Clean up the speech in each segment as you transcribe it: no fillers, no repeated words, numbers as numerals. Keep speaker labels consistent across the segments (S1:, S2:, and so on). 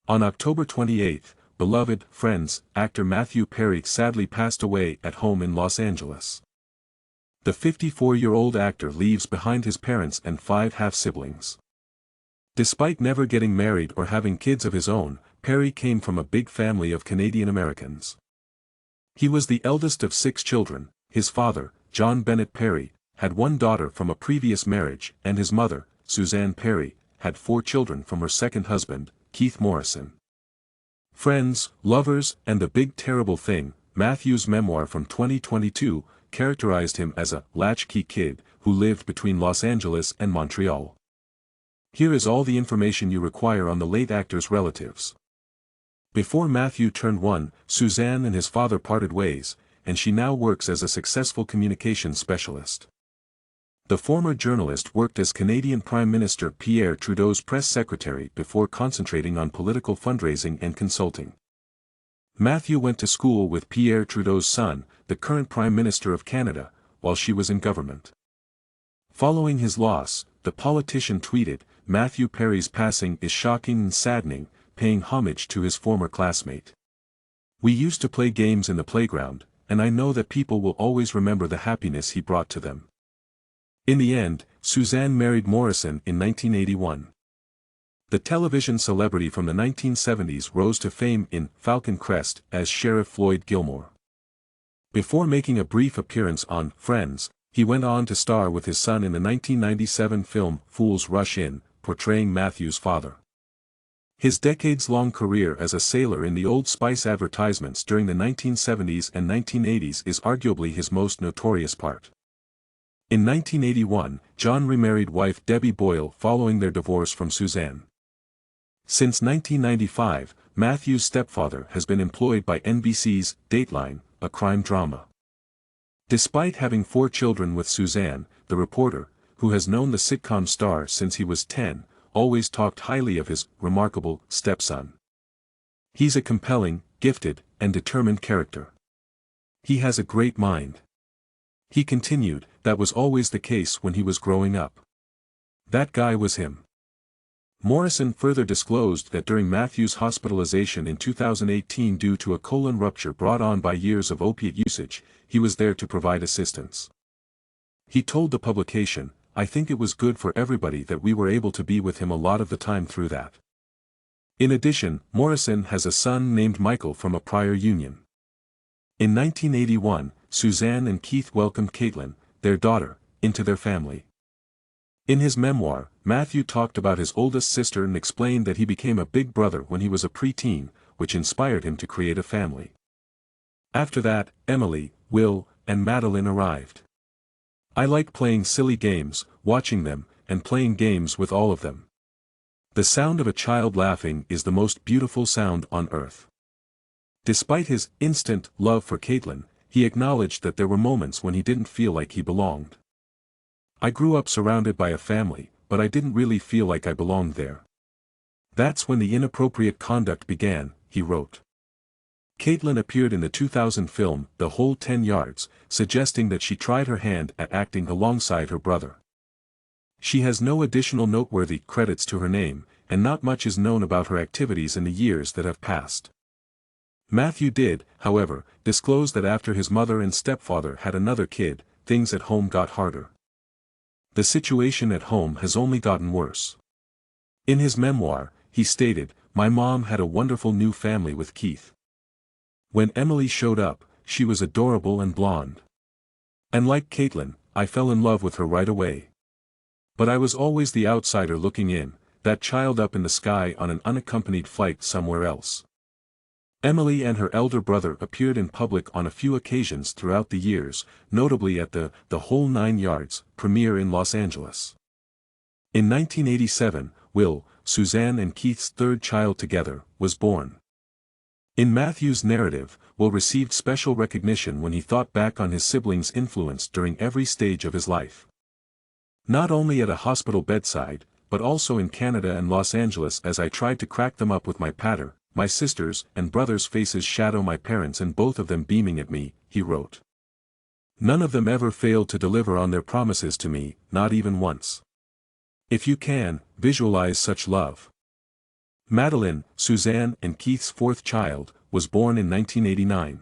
S1: On October 28, beloved Friends actor Matthew Perry sadly passed away at home in Los Angeles. The 54-year-old actor leaves behind his parents and 5 half-siblings. Despite never getting married or having kids of his own, Perry came from a big family of Canadian Americans. He was the eldest of 6 children. His father, John Bennett Perry, had 1 daughter from a previous marriage, and his mother, Suzanne Perry, had 4 children from her second husband, Keith Morrison. Friends, Lovers, and the Big Terrible Thing, Matthew's memoir from 2022, characterized him as a latchkey kid who lived between Los Angeles and Montreal. Here is all the information you require on the late actor's relatives. Before Matthew turned 1, Suzanne and his father parted ways, and she now works as a successful communications specialist. The former journalist worked as Canadian Prime Minister Pierre Trudeau's press secretary before concentrating on political fundraising and consulting. Matthew went to school with Pierre Trudeau's son, the current Prime Minister of Canada, while she was in government. Following his loss, the politician tweeted, "Matthew Perry's passing is shocking and saddening, paying homage to his former classmate. We used to play games in the playground, and I know that people will always remember the happiness he brought to them." In the end, Suzanne married Morrison in 1981. The television celebrity from the 1970s rose to fame in Falcon Crest as Sheriff Floyd Gilmore. Before making a brief appearance on Friends, he went on to star with his son in the 1997 film Fools Rush In, portraying Matthew's father. His decades-long career as a sailor in the Old Spice advertisements during the 1970s and 1980s is arguably his most notorious part. In 1981, John remarried wife Debbie Boyle following their divorce from Suzanne. Since 1995, Matthew's stepfather has been employed by NBC's Dateline, a crime drama. Despite having 4 children with Suzanne, the reporter, who has known the sitcom star since he was 10, always talked highly of his remarkable stepson. He's a compelling, gifted, and determined character. He has a great mind. He continued, that was always the case when he was growing up. That guy was him. Morrison further disclosed that during Matthew's hospitalization in 2018 due to a colon rupture brought on by years of opiate usage, he was there to provide assistance. He told the publication, "I think it was good for everybody that we were able to be with him a lot of the time through that." In addition, Morrison has a son named Michael from a prior union. In 1981, Suzanne and Keith welcomed Caitlin, their daughter, into their family. In his memoir, Matthew talked about his oldest sister and explained that he became a big brother when he was a preteen, which inspired him to create a family. After that, Emily, Will, and Madeline arrived. "I like playing silly games, watching them, and playing games with all of them. The sound of a child laughing is the most beautiful sound on earth." Despite his instant love for Caitlin, he acknowledged that there were moments when he didn't feel like he belonged. "I grew up surrounded by a family, but I didn't really feel like I belonged there. That's when the inappropriate conduct began," he wrote. Caitlin appeared in the 2000 film The Whole 10 Yards, suggesting that she tried her hand at acting alongside her brother. She has no additional noteworthy credits to her name, and not much is known about her activities in the years that have passed. Matthew did, however, disclose that after his mother and stepfather had another kid, things at home got harder. "The situation at home has only gotten worse." In his memoir, he stated, "My mom had a wonderful new family with Keith. When Emily showed up, she was adorable and blonde. And like Caitlin, I fell in love with her right away. But I was always the outsider looking in, that child up in the sky on an unaccompanied flight somewhere else." Emily and her elder brother appeared in public on a few occasions throughout the years, notably at the Whole 9 Yards premiere in Los Angeles. In 1987, Will, Suzanne and Keith's third child together, was born. In Matthew's narrative, Will received special recognition when he thought back on his siblings' influence during every stage of his life. "Not only at a hospital bedside, but also in Canada and Los Angeles as I tried to crack them up with my patter. My sisters' and brothers' faces shadow my parents and both of them beaming at me," he wrote. "None of them ever failed to deliver on their promises to me, not even once. If you can, visualize such love." Madeline, Suzanne and Keith's fourth child, was born in 1989.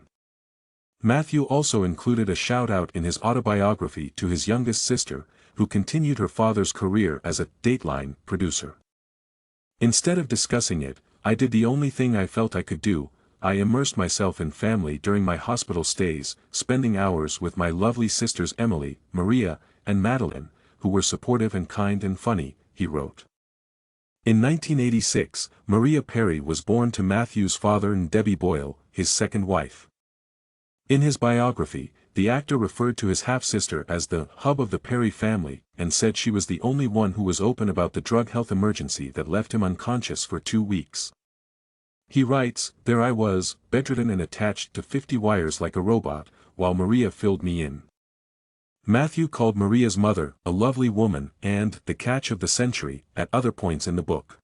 S1: Matthew also included a shout-out in his autobiography to his youngest sister, who continued her father's career as a Dateline producer. Instead of discussing it, I did the only thing I felt I could do. I immersed myself in family during my hospital stays, spending hours with my lovely sisters Emily, Maria, and Madeline, who were supportive and kind and funny, he wrote. In 1986, Maria Perry was born to Matthew's father and Debbie Boyle, his second wife. In his biography, the actor referred to his half-sister as the hub of the Perry family, and said she was the only one who was open about the drug health emergency that left him unconscious for 2 weeks. He writes, "There I was, bedridden and attached to 50 wires like a robot, while Maria filled me in." Matthew called Maria's mother a lovely woman and the catch of the century at other points in the book.